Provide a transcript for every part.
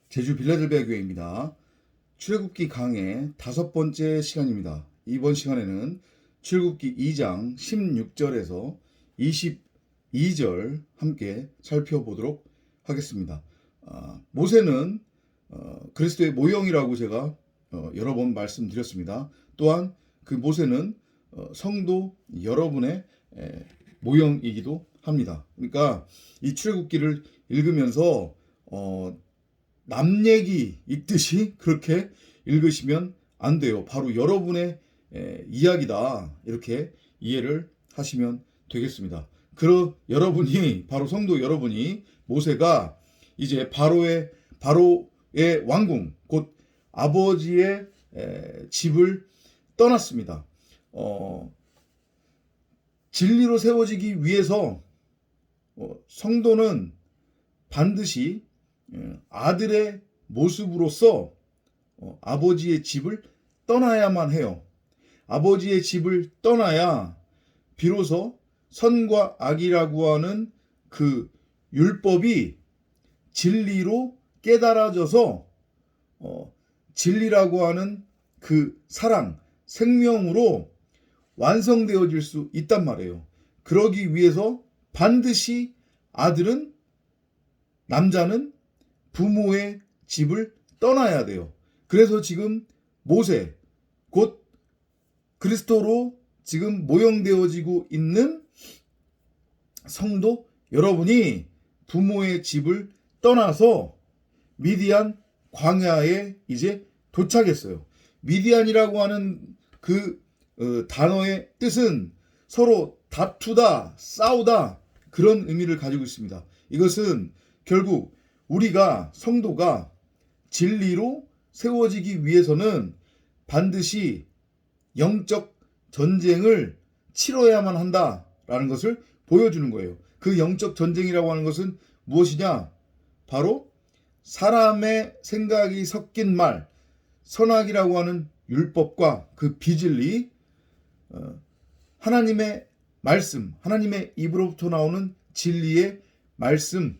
제주 빌라델비아 교회입니다. 출애굽기 강의 5번째 시간입니다. 이번 시간에는 출애굽기 2장 16절에서 22절 함께 살펴보도록 하겠습니다. 모세는 그리스도의 모형이라고 제가 여러 번 말씀드렸습니다. 또한 그 모세는 성도 여러분의 모형이기도 합니다. 그러니까 이 출애굽기를 읽으면서 남 얘기 읽듯이 그렇게 읽으시면 안 돼요. 바로 여러분의 이야기다, 이렇게 이해를 하시면 되겠습니다. 여러분이, 바로 성도 여러분이, 모세가 이제 바로의 왕궁, 곧 아버지의 집을 떠났습니다. 진리로 세워지기 위해서 성도는 반드시 아들의 모습으로서 아버지의 집을 떠나야만 해요. 아버지의 집을 떠나야 비로소 선과 악이라고 하는 그 율법이 진리로 깨달아져서 진리라고 하는 그 사랑, 생명으로 완성되어질 수 있단 말이에요. 그러기 위해서 반드시 남자는 부모의 집을 떠나야 돼요. 그래서 지금 모세, 곧 그리스도로 지금 모형되어지고 있는 성도 여러분이 부모의 집을 떠나서 미디안 광야에 이제 도착했어요. 미디안이라고 하는 그 단어의 뜻은 서로 다투다, 싸우다, 그런 의미를 가지고 있습니다. 이것은 결국 우리가, 성도가 진리로 세워지기 위해서는 반드시 영적 전쟁을 치러야만 한다라는 것을 보여주는 거예요. 그 영적 전쟁이라고 하는 것은 무엇이냐? 바로 사람의 생각이 섞인 말, 선악이라고 하는 율법과 그 비진리, 하나님의 말씀, 하나님의 입으로부터 나오는 진리의 말씀,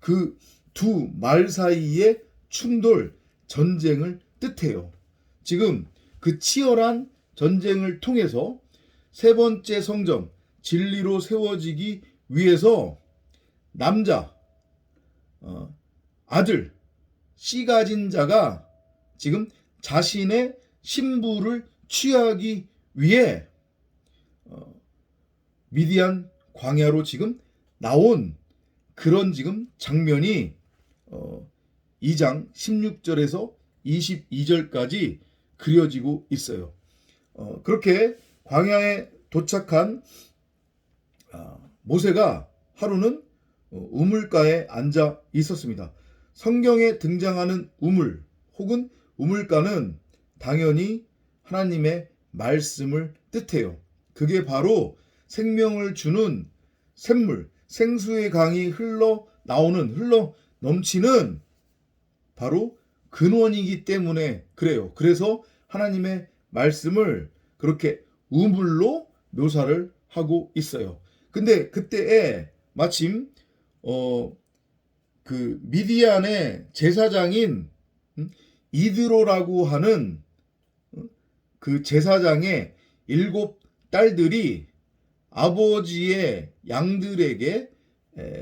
그 두 말 사이의 충돌, 전쟁을 뜻해요. 지금 그 치열한 전쟁을 통해서 세 번째 성전, 진리로 세워지기 위해서 남자, 아들, 씨 가진 자가 지금 자신의 신부를 취하기 위해 미디안 광야로 지금 나온 그런 지금 장면이 2장 16절에서 22절까지 그려지고 있어요. 그렇게 광야에 도착한 모세가 하루는 우물가에 앉아 있었습니다. 성경에 등장하는 우물 혹은 우물가는 당연히 하나님의 말씀을 뜻해요. 그게 바로 생명을 주는 샘물, 생수의 강이 흘러 넘치는 바로 근원이기 때문에 그래요. 그래서 하나님의 말씀을 그렇게 우물로 묘사를 하고 있어요. 근데 그때에 마침 그 미디안의 제사장인 이드로라고 하는 그 제사장의 7 딸들이 아버지의 양들에게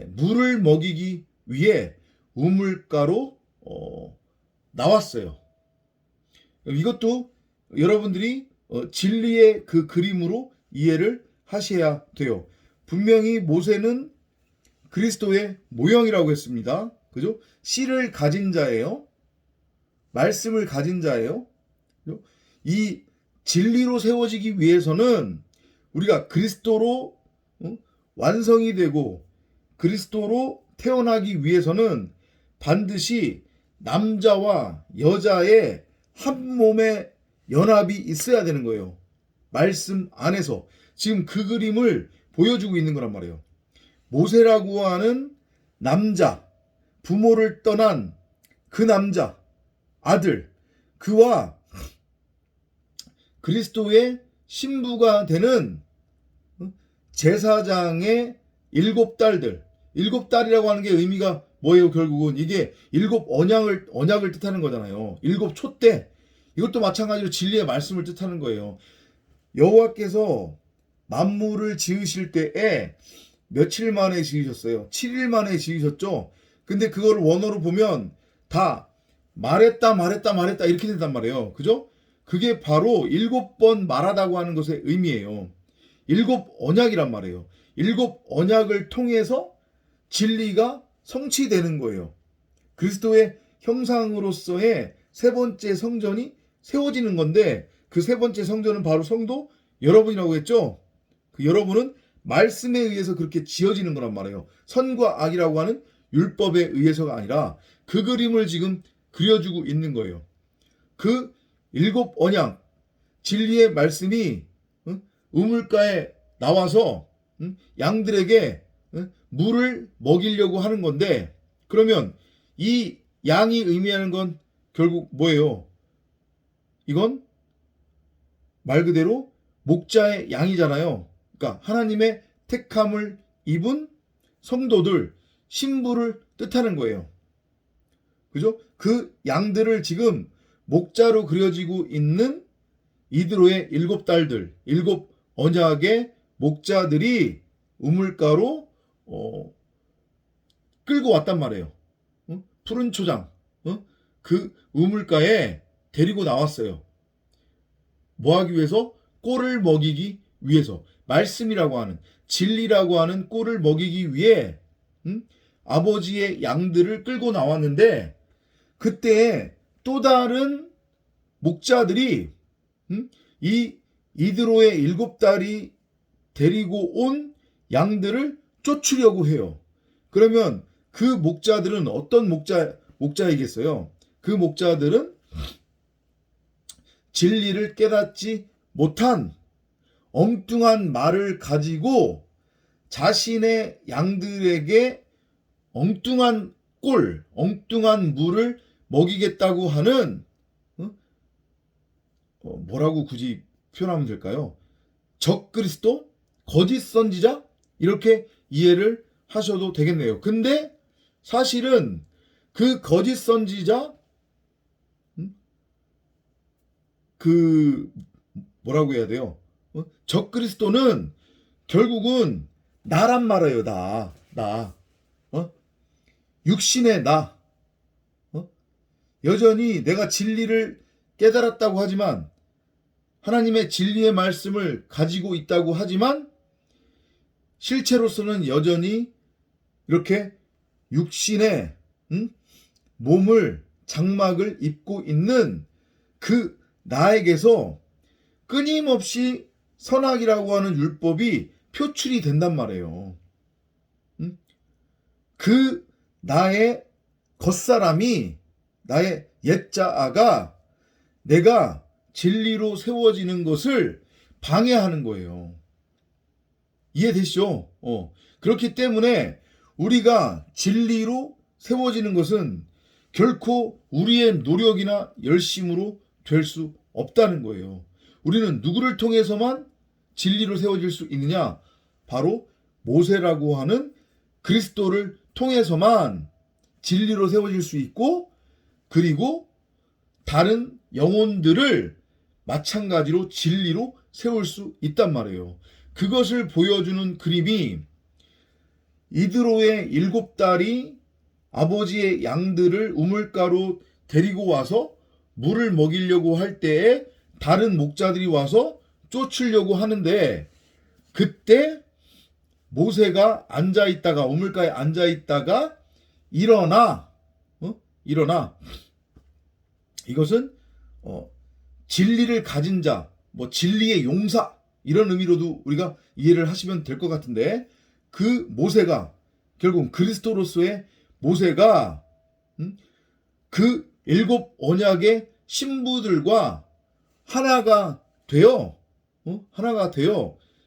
물을 먹이기 위해 우물가로 나왔어요. 이것도 여러분들이 진리의 그 그림으로 이해를 하셔야 돼요. 분명히 모세는 그리스도의 모형이라고 했습니다. 그죠? 씨를 가진 자예요. 말씀을 가진 자예요. 그죠? 이 진리로 세워지기 위해서는 우리가 그리스도로 완성이 되고 그리스도로 태어나기 위해서는 반드시 남자와 여자의 한 몸의 연합이 있어야 되는 거예요. 말씀 안에서 지금 그 그림을 보여주고 있는 거란 말이에요. 모세라고 하는 남자, 부모를 떠난 그 남자, 아들, 그와 그리스도의 신부가 되는 제사장의 7 딸들, 7 딸이라고 하는 게 의미가 뭐예요? 결국은 이게 일곱 언약을 뜻하는 거잖아요. 일곱 촛대. 이것도 마찬가지로 진리의 말씀을 뜻하는 거예요. 여호와께서 만물을 지으실 때에 며칠 만에 지으셨어요? 7일 만에 지으셨죠? 근데 그걸 원어로 보면 다 말했다 이렇게 된단 말이에요. 그죠? 그게 바로 7번 말하다고 하는 것의 의미예요. 7언약이란 말이에요. 7언약을 통해서 진리가 성취되는 거예요. 그리스도의 형상으로서의 세 번째 성전이 세워지는 건데 그 세 번째 성전은 바로 성도 여러분이라고 했죠? 그 여러분은 말씀에 의해서 그렇게 지어지는 거란 말이에요. 선과 악이라고 하는 율법에 의해서가 아니라 그 그림을 지금 그려주고 있는 거예요. 그 7언약 진리의 말씀이 우물가에 나와서 양들에게 물을 먹이려고 하는 건데 그러면 이 양이 의미하는 건 결국 뭐예요? 이건 말 그대로 목자의 양이잖아요. 그러니까 하나님의 택함을 입은 성도들, 신부를 뜻하는 거예요. 그죠? 그 양들을 지금 목자로 그려지고 있는 이드로의 7딸들, 7언약의 목자들이 우물가로 끌고 왔단 말이에요. 푸른 초장, 그 우물가에 데리고 나왔어요. 뭐 하기 위해서? 꼴을 먹이기 위해서. 말씀이라고 하는, 진리라고 하는 꼴을 먹이기 위해 아버지의 양들을 끌고 나왔는데 그때 또 다른 목자들이 이 이드로의 7딸이 데리고 온 양들을 쫓으려고 해요. 그러면 그 목자들은 어떤 목자이겠어요? 그 목자들은 진리를 깨닫지 못한 엉뚱한 말을 가지고 자신의 양들에게 엉뚱한 꼴, 엉뚱한 물을 먹이겠다고 하는 뭐라고 굳이 표현하면 될까요? 적그리스도, 거짓 선지자 이렇게 이해를 하셔도 되겠네요. 근데 사실은 그 거짓 선지자 그 뭐라고 해야 돼요? 적그리스도는 결국은 나란 말이에요. 나. 육신의 나. 여전히 내가 진리를 깨달았다고 하지만 하나님의 진리의 말씀을 가지고 있다고 하지만 실체로서는 여전히 이렇게 육신의 몸을 장막을 입고 있는 그 나에게서 끊임없이 선악이라고 하는 율법이 표출이 된단 말이에요. 그 나의 겉사람이 나의 옛자아가 내가 진리로 세워지는 것을 방해하는 거예요. 이해되시죠? 그렇기 때문에 우리가 진리로 세워지는 것은 결코 우리의 노력이나 열심으로 될 수 없다는 거예요. 우리는 누구를 통해서만 진리로 세워질 수 있느냐? 바로 모세라고 하는 그리스도를 통해서만 진리로 세워질 수 있고 그리고 다른 영혼들을 마찬가지로 진리로 세울 수 있단 말이에요. 그것을 보여주는 그림이 이드로의 7딸이 아버지의 양들을 우물가로 데리고 와서 물을 먹이려고 할 때에 다른 목자들이 와서 쫓으려고 하는데 그때 모세가 앉아있다가 우물가에 앉아있다가 일어나 이것은 진리를 가진 자, 뭐 진리의 용사 이런 의미로도 우리가 이해를 하시면 될 것 같은데 그 모세가 결국 그리스도로서의 모세가 그 7언약의 신부들과 하나가 되어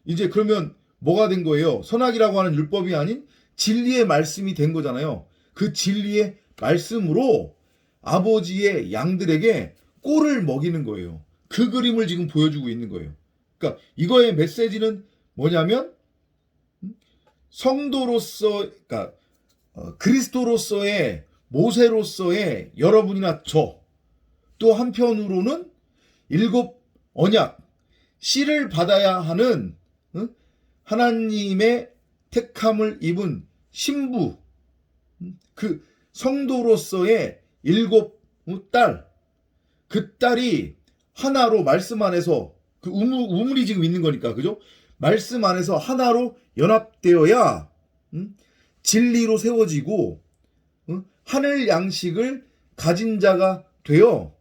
이제 그러면 뭐가 된 거예요? 선악이라고 하는 율법이 아닌 진리의 말씀이 된 거잖아요. 그 진리의 말씀으로 아버지의 양들에게 꼴을 먹이는 거예요. 그 그림을 지금 보여주고 있는 거예요. 그러니까 이거의 메시지는 뭐냐면 성도로서 그러니까 그리스도로서의 모세로서의 여러분이나 또 한편으로는 일곱 언약 씨를 받아야 하는 하나님의 택함을 입은 신부, 그 성도로서의 일곱 딸, 그 딸이 하나로 말씀 안에서 그 우물이 지금 있는 거니까, 그죠? 말씀 안에서 하나로 연합되어야 진리로 세워지고 하늘 양식을 가진 자가 되어,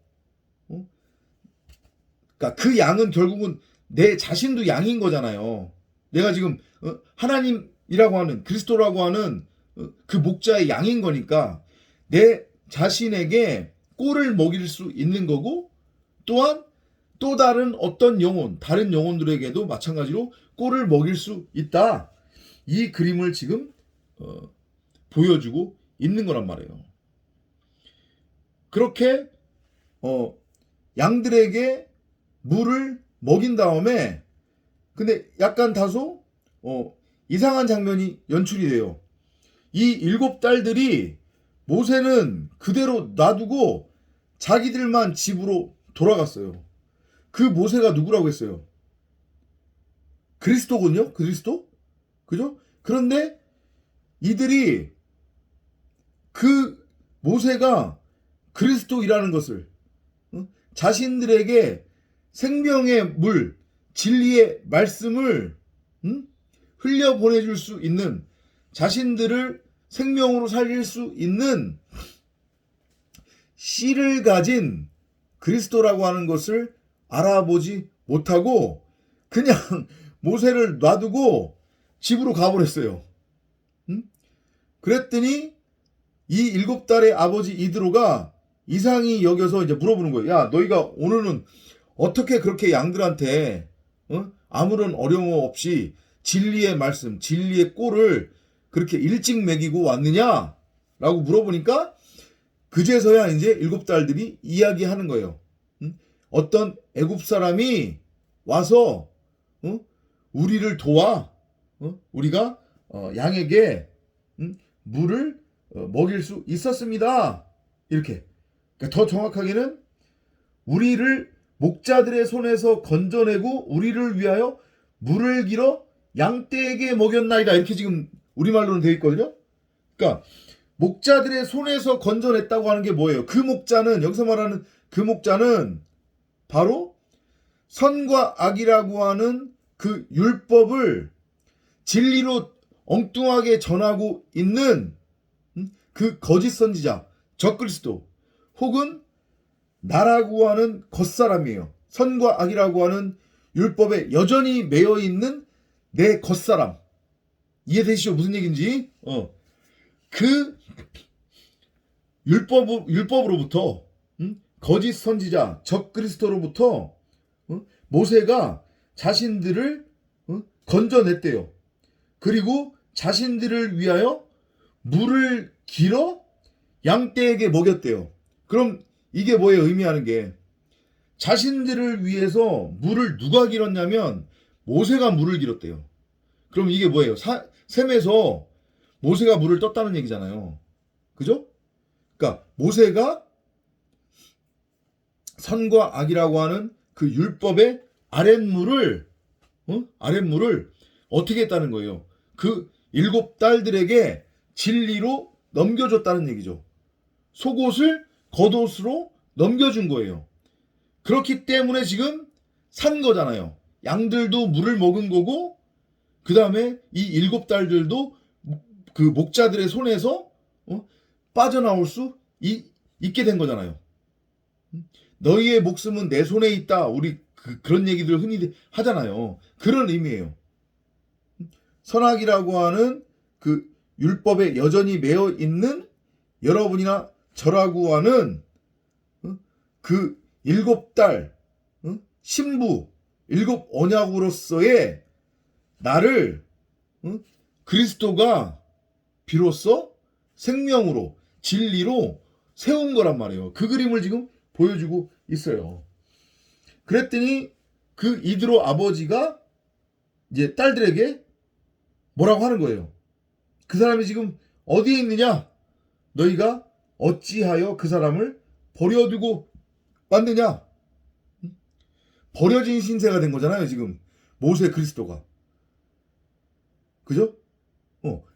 그러니까 그 양은 결국은 내 자신도 양인 거잖아요. 내가 지금 하나님이라고 하는 그리스도라고 하는 그 목자의 양인 거니까 내 자신에게 꼴을 먹일 수 있는 거고, 또한 또 다른 어떤 영혼, 다른 영혼들에게도 마찬가지로 꼴을 먹일 수 있다. 이 그림을 지금 보여주고 있는 거란 말이에요. 그렇게 양들에게 물을 먹인 다음에, 근데 약간 다소 이상한 장면이 연출이 돼요. 이 일곱 딸들이 모세는 그대로 놔두고 자기들만 집으로 돌아갔어요. 그 모세가 누구라고 했어요? 그리스도군요. 그리스도? 그죠? 그런데 이들이 그 모세가 그리스도이라는 것을 자신들에게 생명의 물, 진리의 말씀을 흘려보내줄 수 있는, 자신들을 생명으로 살릴 수 있는 씨를 가진 그리스도라고 하는 것을 알아보지 못하고 그냥 모세를 놔두고 집으로 가버렸어요. 그랬더니 이 일곱 딸의 아버지 이드로가 이상히 여겨서 이제 물어보는 거예요. 야, 너희가 오늘은 어떻게 그렇게 양들한테 아무런 어려움 없이 진리의 말씀, 진리의 꼴을 그렇게 일찍 먹이고 왔느냐? 라고 물어보니까 그제서야 이제 일곱 딸들이 이야기하는 거예요. 어떤 애굽 사람이 와서 우리를 도와 우리가 양에게 물을 먹일 수 있었습니다. 이렇게. 그러니까 더 정확하게는 우리를 목자들의 손에서 건져내고 우리를 위하여 물을 길어 양떼에게 먹였나이다. 이렇게 지금 우리말로는 되어 있거든요. 그러니까 목자들의 손에서 건져냈다고 하는 게 뭐예요? 그 목자는, 여기서 말하는 그 목자는 바로 선과 악이라고 하는 그 율법을 진리로 엉뚱하게 전하고 있는 그 거짓 선지자, 적그리스도, 혹은 나라고 하는 겉사람이에요. 선과 악이라고 하는 율법에 여전히 매여 있는 내 겉사람. 이해되시죠? 무슨 얘기인지? 그 율법으로부터 거짓 선지자 적그리스도로부터 모세가 자신들을 건져냈대요. 그리고 자신들을 위하여 물을 길어 양떼에게 먹였대요. 그럼 이게 뭐예요? 의미하는 게, 자신들을 위해서 물을 누가 길었냐면 모세가 물을 길었대요. 그럼 이게 뭐예요? 셈에서 모세가 물을 떴다는 얘기잖아요. 그죠? 그러니까 모세가 선과 악이라고 하는 그 율법의 아랫물을 어떻게 했다는 거예요? 그 일곱 딸들에게 진리로 넘겨줬다는 얘기죠. 속옷을 겉옷으로 넘겨준 거예요. 그렇기 때문에 지금 산 거잖아요. 양들도 물을 먹은 거고, 그 다음에 이 일곱 딸들도 그 목자들의 손에서 빠져나올 수 있게 된 거잖아요. 너희의 목숨은 내 손에 있다. 우리 그런 얘기들 흔히 하잖아요. 그런 의미예요. 선악이라고 하는 그 율법에 여전히 매여 있는 여러분이나 저라고 하는 그 일곱 딸, 신부, 일곱 언약으로서의 나를 그리스도가 비로소 생명으로, 진리로 세운 거란 말이에요. 그 그림을 지금 보여주고 있어요. 그랬더니 그 이드로 아버지가 이제 딸들에게 뭐라고 하는 거예요. 그 사람이 지금 어디에 있느냐? 너희가 어찌하여 그 사람을 버려두고 왔느냐? 버려진 신세가 된 거잖아요, 지금. 모세 그리스도가. 그죠?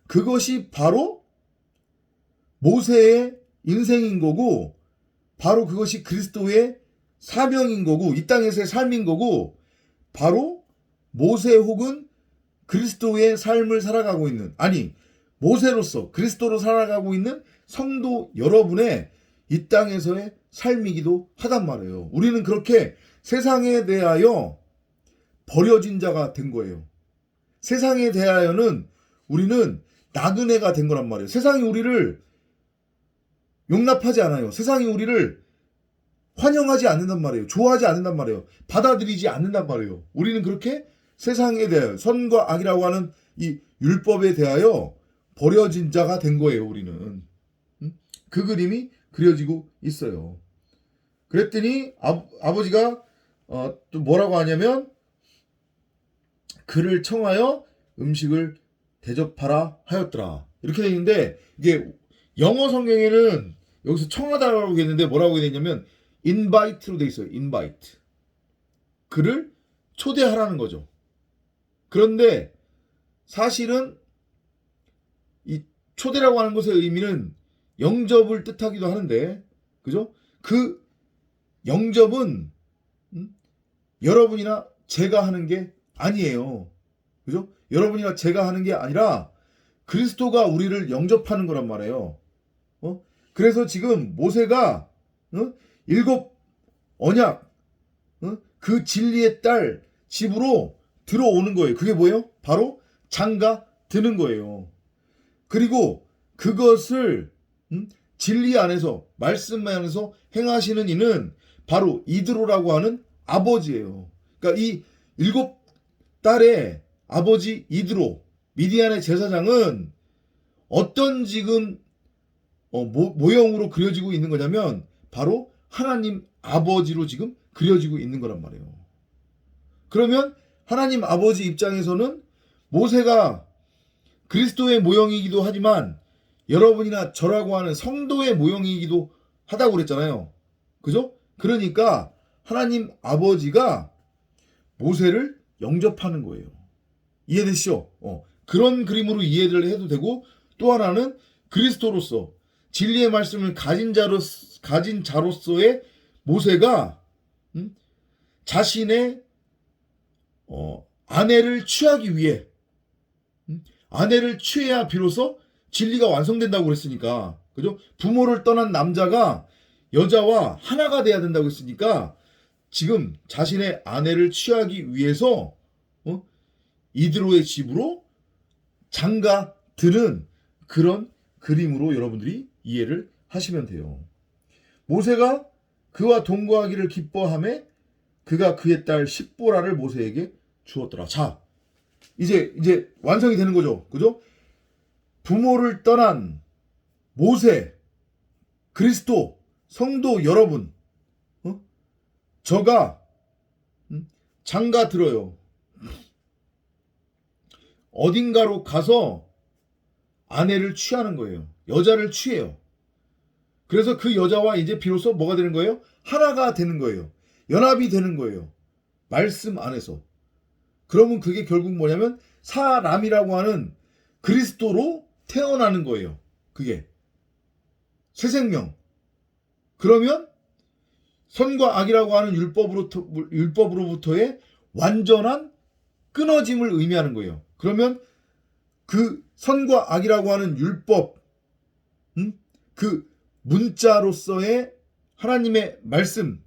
그것이 바로 모세의 인생인 거고, 바로 그것이 그리스도의 사명인 거고, 이 땅에서의 삶인 거고, 바로 모세 혹은 그리스도의 삶을 살아가고 있는, 아니, 모세로서 그리스도로 살아가고 있는 성도 여러분의 이 땅에서의 삶이기도 하단 말이에요. 우리는 그렇게 세상에 대하여 버려진 자가 된 거예요. 세상에 대하여는 우리는 나그네가 된 거란 말이에요. 세상이 우리를 용납하지 않아요. 세상이 우리를 환영하지 않는단 말이에요. 좋아하지 않는단 말이에요. 받아들이지 않는단 말이에요. 우리는 그렇게 세상에 대하여, 선과 악이라고 하는 이 율법에 대하여 버려진 자가 된 거예요. 우리는. 그 그림이 그려지고 있어요. 그랬더니 아버지가 또 뭐라고 하냐면, 그를 청하여 음식을 대접하라 하였더라. 이렇게 되어 있는데, 이게 영어 성경에는 여기서 청하다라고 했는데 뭐라고 되어 있냐면 invite로 되어 있어요. invite. 그를 초대하라는 거죠. 그런데 사실은 이 초대라고 하는 것의 의미는 영접을 뜻하기도 하는데, 그죠? 그 영접은 여러분이나 제가 하는 게 아니에요. 그죠? 여러분이나 제가 하는 게 아니라 그리스도가 우리를 영접하는 거란 말이에요. 그래서 지금 모세가 7 언약, 그 진리의 딸 집으로 들어오는 거예요. 그게 뭐예요? 바로 장가 드는 거예요. 그리고 그것을 진리 안에서, 말씀 안에서 행하시는 이는 바로 이드로라고 하는 아버지예요. 그러니까 이 7딸의 아버지 이드로, 미디안의 제사장은 어떤 지금 모형으로 그려지고 있는 거냐면 바로 하나님 아버지로 지금 그려지고 있는 거란 말이에요. 그러면 하나님 아버지 입장에서는 모세가 그리스도의 모형이기도 하지만 여러분이나 저라고 하는 성도의 모형이기도 하다고 그랬잖아요. 그죠? 그러니까 하나님 아버지가 모세를 영접하는 거예요. 이해되시죠? 그런 그림으로 이해를 해도 되고, 또 하나는 그리스도로서 진리의 말씀을 가진 자로서의 모세가 자신의 아내를 취하기 위해, 아내를 취해야 비로소 진리가 완성된다고 그랬으니까, 그죠? 부모를 떠난 남자가 여자와 하나가 돼야 된다고 했으니까 지금 자신의 아내를 취하기 위해서 이드로의 집으로 장가 드는 그런 그림으로 여러분들이 이해를 하시면 돼요. 모세가 그와 동거하기를 기뻐하며 그가 그의 딸 십보라를 모세에게 주었더라. 자, 이제 완성이 되는 거죠. 그죠? 부모를 떠난 모세, 그리스도, 성도 여러분, 저가 장가 들어요. 어딘가로 가서 아내를 취하는 거예요. 여자를 취해요. 그래서 그 여자와 이제 비로소 뭐가 되는 거예요? 하나가 되는 거예요. 연합이 되는 거예요. 말씀 안에서. 그러면 그게 결국 뭐냐면 사람이라고 하는 그리스도로 태어나는 거예요. 그게 새 생명. 그러면 선과 악이라고 하는 율법으로부터의 완전한 끊어짐을 의미하는 거예요. 그러면 그 선과 악이라고 하는 율법, 그 문자로서의 하나님의 말씀,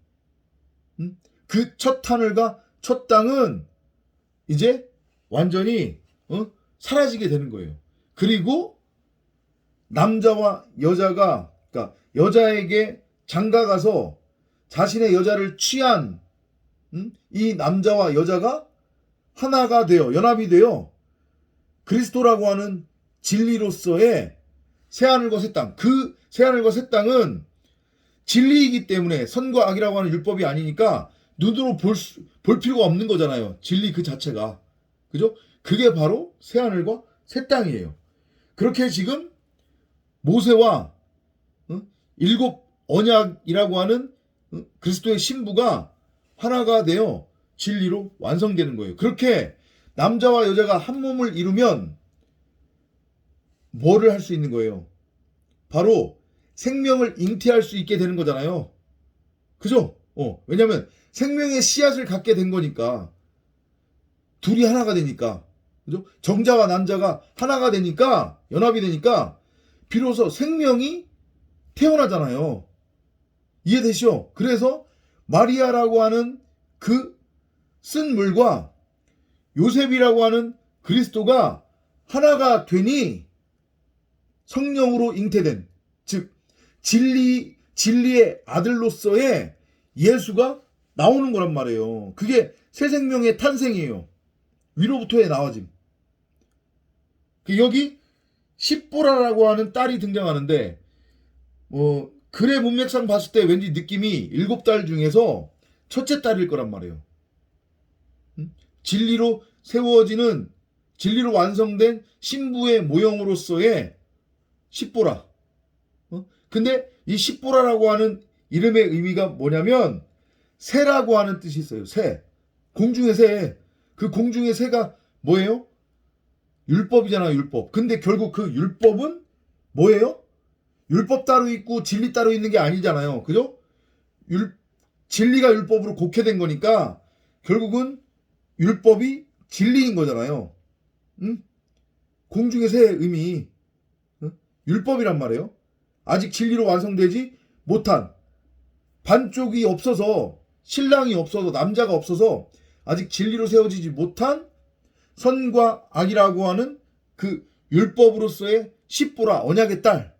그 첫 하늘과 첫 땅은 이제 완전히 사라지게 되는 거예요. 그리고 남자와 여자가, 그러니까 여자에게 장가가서 자신의 여자를 취한 이 남자와 여자가 하나가 되어, 연합이 되어 그리스도라고 하는 진리로서의 새하늘과 새 땅, 그 새하늘과 새 땅은 진리이기 때문에 선과 악이라고 하는 율법이 아니니까 눈으로 볼 필요가 없는 거잖아요. 진리 그 자체가. 그죠? 그게 바로 새하늘과 새 땅이에요. 그렇게 지금 모세와 일곱 언약이라고 하는 그리스도의 신부가 하나가 되어 진리로 완성되는 거예요. 그렇게 남자와 여자가 한 몸을 이루면 뭐를 할 수 있는 거예요? 바로 생명을 잉태할 수 있게 되는 거잖아요. 그죠? 왜냐면 생명의 씨앗을 갖게 된 거니까. 둘이 하나가 되니까. 그죠? 정자와 남자가 하나가 되니까, 연합이 되니까 비로소 생명이 태어나잖아요. 이해되시죠? 그래서 마리아라고 하는 그 쓴 물과 요셉이라고 하는 그리스도가 하나가 되니 성령으로 잉태된, 즉 진리의 아들로서의 예수가 나오는 거란 말이에요. 그게 새 생명의 탄생이에요. 위로부터의 나와짐. 여기 십보라라고 하는 딸이 등장하는데 글의 문맥상 봤을 때 왠지 느낌이 7딸 중에서 첫째 딸일 거란 말이에요. 진리로 세워지는, 진리로 완성된 신부의 모형으로서의 십보라. 근데 이 십보라라고 하는 이름의 의미가 뭐냐면 새라고 하는 뜻이 있어요. 새. 공중의 새. 그 공중의 새가 뭐예요? 율법이잖아요. 율법. 근데 결국 그 율법은 뭐예요? 율법 따로 있고 진리 따로 있는 게 아니잖아요. 그죠? 진리가 율법으로 곡해된 거니까 결국은 율법이 진리인 거잖아요. 공중의 새의 의미, 율법이란 말이에요. 아직 진리로 완성되지 못한, 반쪽이 없어서, 신랑이 없어서, 남자가 없어서 아직 진리로 세워지지 못한 선과 악이라고 하는 그 율법으로서의 십보라, 언약의 딸,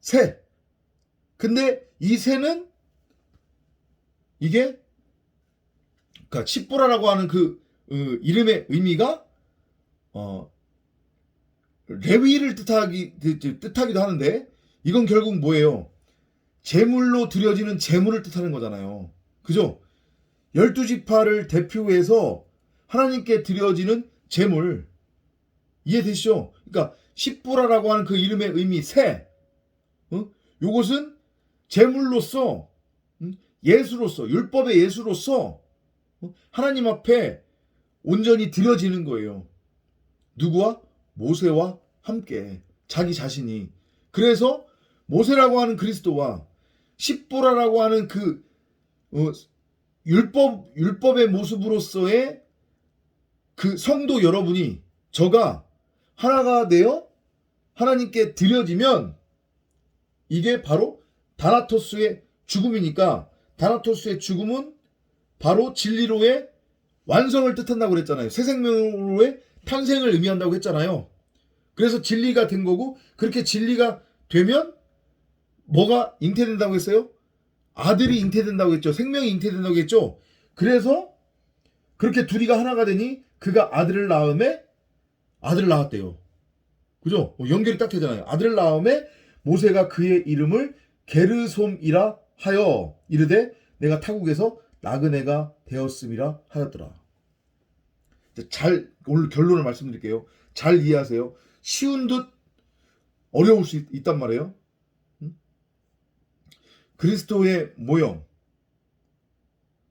새. 근데 이 새는 이게, 그러니까 십보라라고 하는 그 이름의 의미가 레위를 뜻하기도 하는데, 이건 결국 뭐예요? 제물로 드려지는 제물을 뜻하는 거잖아요. 그죠? 12지파를 대표해서 하나님께 드려지는 제물. 이해되시죠? 그러니까 십보라라고 하는 그 이름의 의미, 새. 요것은 제물로서, 예수로서, 율법의 예수로서 하나님 앞에 온전히 드려지는 거예요. 누구와? 모세와 함께, 자기 자신이. 그래서 모세라고 하는 그리스도와 십보라라고 하는 그 율법의 모습으로서의 그 성도 여러분이, 저가 하나가 되어 하나님께 드려지면 이게 바로 다나토스의 죽음이니까, 다나토스의 죽음은 바로 진리로의 완성을 뜻한다고 그랬잖아요. 새 생명으로의 탄생을 의미한다고 했잖아요. 그래서 진리가 된 거고, 그렇게 진리가 되면 뭐가 잉태된다고 했어요? 아들이 잉태된다고 했죠. 생명이 잉태된다고 했죠. 그래서 그렇게 둘이가 하나가 되니 그가 아들을 낳음에, 아들을 낳았대요. 그죠? 연결이 딱 되잖아요. 아들을 낳음에 모세가 그의 이름을 게르솜이라 하여 이르되 내가 타국에서 나그네가 되었음이라 하였더라. 오늘 결론을 말씀드릴게요. 잘 이해하세요. 쉬운 듯 어려울 수 있단 말이에요. 그리스도의 모형,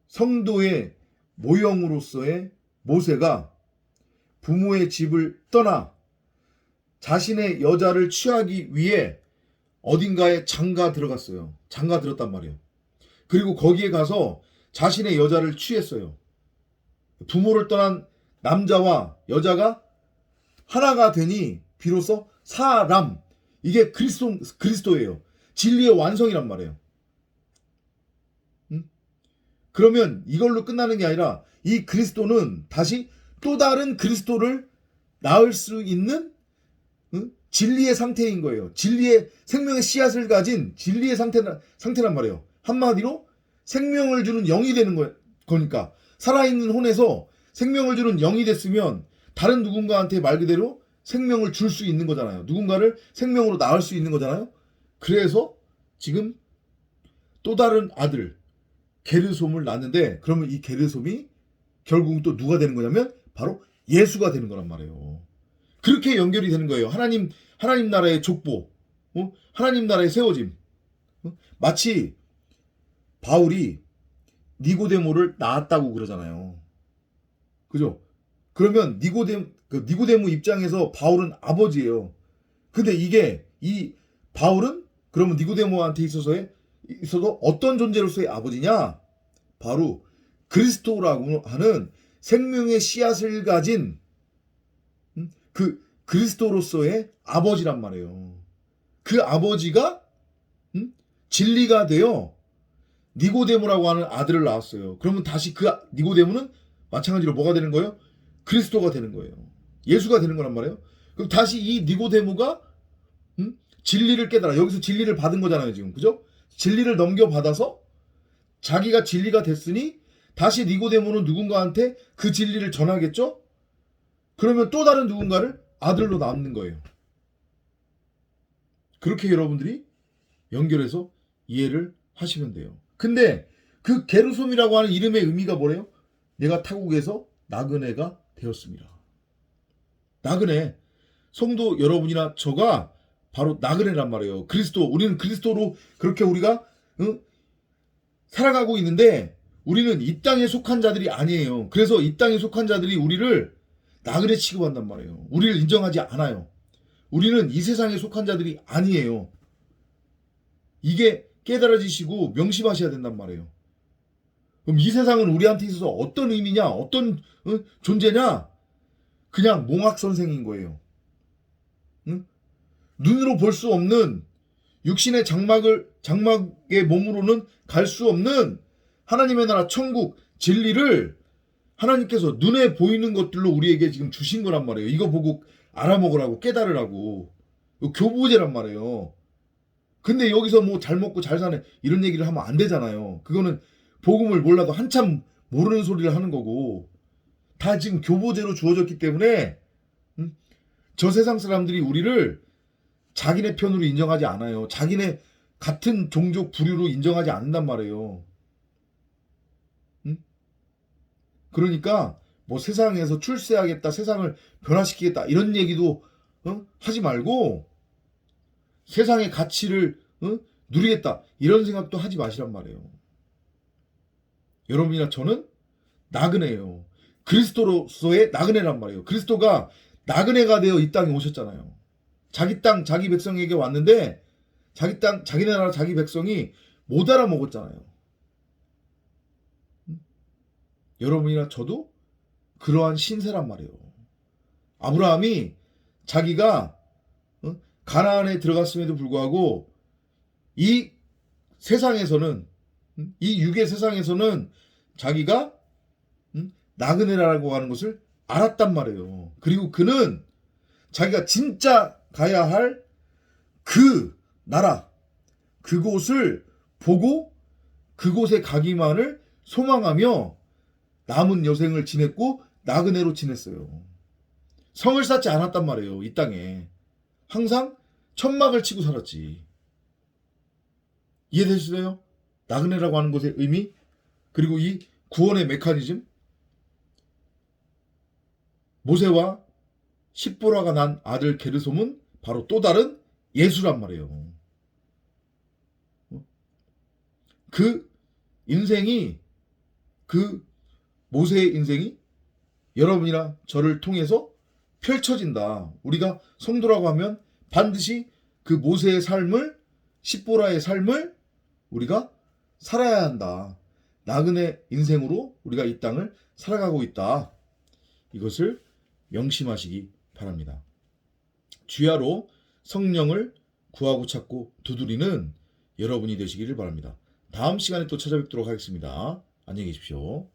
성도의 모형으로서의 모세가 부모의 집을 떠나 자신의 여자를 취하기 위해 어딘가에 장가 들어갔어요. 장가 들었단 말이에요. 그리고 거기에 가서 자신의 여자를 취했어요. 부모를 떠난 남자와 여자가 하나가 되니 비로소 사람, 이게 그리스도예요. 진리의 완성이란 말이에요. 그러면 이걸로 끝나는 게 아니라 이 그리스도는 다시 또 다른 그리스도를 낳을 수 있는 진리의 상태인 거예요. 진리의 생명의 씨앗을 가진 진리의 상태란 말이에요. 한마디로 생명을 주는 영이 되는 거니까, 살아있는 혼에서 생명을 주는 영이 됐으면 다른 누군가한테 말 그대로 생명을 줄 수 있는 거잖아요. 누군가를 생명으로 낳을 수 있는 거잖아요. 그래서 지금 또 다른 아들 게르솜을 낳는데, 그러면 이 게르솜이 결국은 또 누가 되는 거냐면 바로 예수가 되는 거란 말이에요. 그렇게 연결이 되는 거예요. 하나님 나라의 족보, 하나님 나라의 세워짐. 마치 바울이 니고데모를 낳았다고 그러잖아요. 그죠? 그러면 니고데모 입장에서 바울은 아버지예요. 근데 이게 이 바울은 그러면 니고데모한테 있어도 어떤 존재로서의 아버지냐? 바로 그리스도라고 하는 생명의 씨앗을 가진 그 그리스도로서의 아버지란 말이에요. 그 아버지가 진리가 되어 니고데모라고 하는 아들을 낳았어요. 그러면 다시 그 니고데모는 마찬가지로 뭐가 되는 거예요? 그리스도가 되는 거예요. 예수가 되는 거란 말이에요. 그럼 다시 이 니고데모가 진리를 깨달아. 여기서 진리를 받은 거잖아요, 지금. 그죠? 진리를 넘겨받아서 자기가 진리가 됐으니 다시 니고데모는 누군가한테 그 진리를 전하겠죠? 그러면 또 다른 누군가를 아들로 낳는 거예요. 그렇게 여러분들이 연결해서 이해를 하시면 돼요. 근데 그 게르솜이라고 하는 이름의 의미가 뭐래요? 내가 타국에서 나그네가 되었습니다. 나그네. 성도 여러분이나 저가 바로 나그네란 말이에요. 우리는 그리스도로 그렇게 우리가 살아가고 있는데 우리는 이 땅에 속한 자들이 아니에요. 그래서 이 땅에 속한 자들이 우리를 나그네 취급한단 말이에요. 우리를 인정하지 않아요. 우리는 이 세상에 속한 자들이 아니에요. 이게 깨달아지시고 명심하셔야 된단 말이에요. 그럼 이 세상은 우리한테 있어서 어떤 의미냐, 어떤 존재냐? 그냥 몽학선생인 거예요. 눈으로 볼 수 없는 육신의 장막의 몸으로는 갈 수 없는 하나님의 나라 천국 진리를 하나님께서 눈에 보이는 것들로 우리에게 지금 주신 거란 말이에요. 이거 보고 알아먹으라고 깨달으라고. 교보제란 말이에요. 근데 여기서 뭐 잘 먹고 잘 사네 이런 얘기를 하면 안 되잖아요. 그거는 복음을 몰라도 한참 모르는 소리를 하는 거고 다 지금 교보제로 주어졌기 때문에 저 세상 사람들이 우리를 자기네 편으로 인정하지 않아요. 자기네 같은 종족 부류로 인정하지 않는단 말이에요. 그러니까 뭐 세상에서 출세하겠다, 세상을 변화시키겠다 이런 얘기도 하지 말고 세상의 가치를 누리겠다 이런 생각도 하지 마시란 말이에요. 여러분이나 저는 나그네예요. 그리스도로서의 나그네란 말이에요. 그리스도가 나그네가 되어 이 땅에 오셨잖아요. 자기 땅, 자기 백성에게 왔는데 자기 땅, 자기 나라, 자기 백성이 못 알아먹었잖아요. 여러분이나 저도 그러한 신세란 말이에요. 아브라함이 자기가 가나안에 들어갔음에도 불구하고 이 세상에서는 이 육의 세상에서는 자기가 나그네라고 하는 것을 알았단 말이에요. 그리고 그는 자기가 진짜 가야 할 그 나라, 그곳을 보고 그곳에 가기만을 소망하며 남은 여생을 지냈고 나그네로 지냈어요. 성을 쌓지 않았단 말이에요. 이 땅에. 항상 천막을 치고 살았지. 이해되시나요? 나그네라고 하는 것의 의미, 그리고 이 구원의 메커니즘, 모세와 십보라가 난 아들 게르솜은 바로 또 다른 예수란 말이에요. 그 인생이, 그 모세의 인생이 여러분이나 저를 통해서 펼쳐진다. 우리가 성도라고 하면 반드시 그 모세의 삶을, 십보라의 삶을 우리가 살아야 한다. 나그네 인생으로 우리가 이 땅을 살아가고 있다. 이것을 명심하시기 바랍니다. 주야로 성령을 구하고 찾고 두드리는 여러분이 되시기를 바랍니다. 다음 시간에 또 찾아뵙도록 하겠습니다. 안녕히 계십시오.